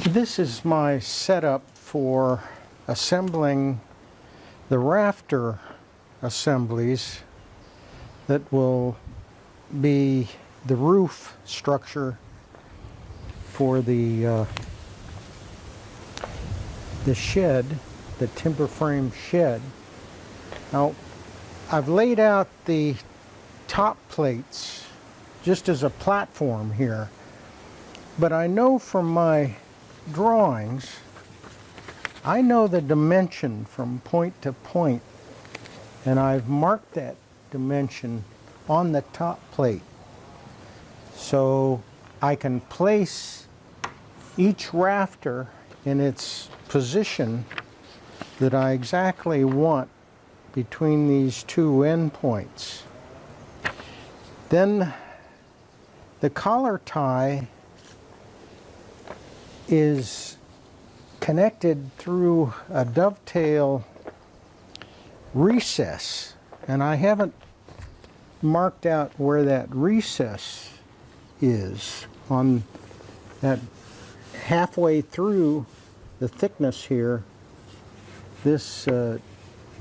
This is my setup for assembling the rafter assemblies that will be the roof structure for the shed, the timber frame shed. Now, I've laid out the top plates just as a platform here, but I know from my drawings, I know the dimension from point to point, and I've marked that dimension on the top plate so I can place each rafter in its position that I exactly want between these two endpoints. Then the collar tie is connected through a dovetail recess, and I haven't marked out where that recess is on that halfway through the thickness here. This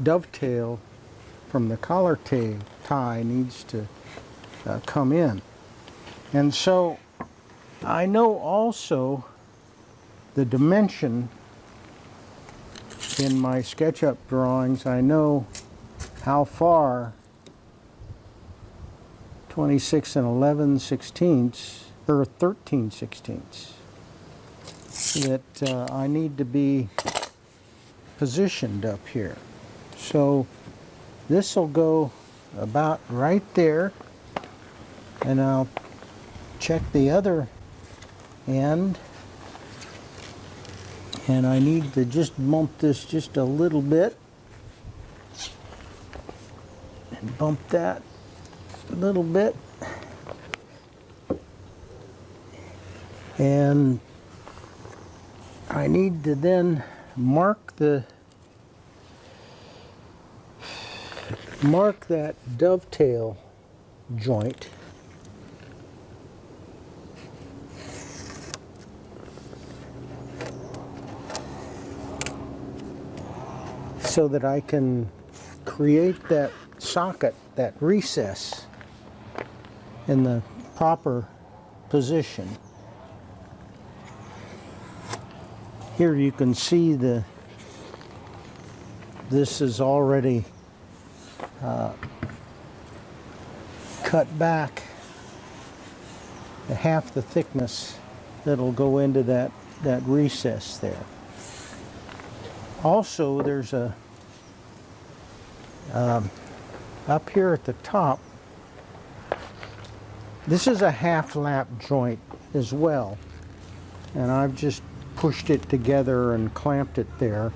dovetail from the collar tie needs to come in, and so I know also the dimension in my SketchUp drawings. I know how far 26 and 11/16 or 13/16 that I need to be positioned up here. So this will go about right there, and I'll check the other end, and I need to just bump this just a little bit and bump that a little bit, and I need to then mark that dovetail joint so that I can create that socket, that recess, in the proper position. Here you can see this is already cut back half the thickness that'll go into that recess there. Also, there's a up here at the top, this is a half lap joint as well, and I've just pushed it together and clamped it there,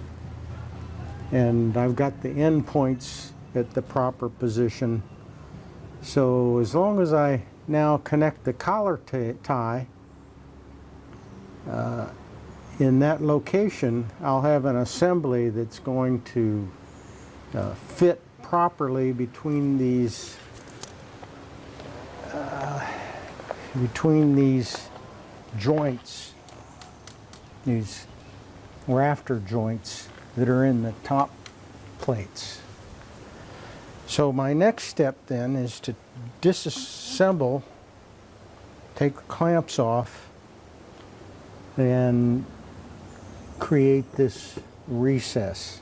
and I've got the end points at the proper position. So as long as I now connect the collar tie in that location, I'll have an assembly that's going to fit properly between these joints, these rafter joints that are in the top plates. So my next step then is to disassemble, take the clamps off, and create this recess.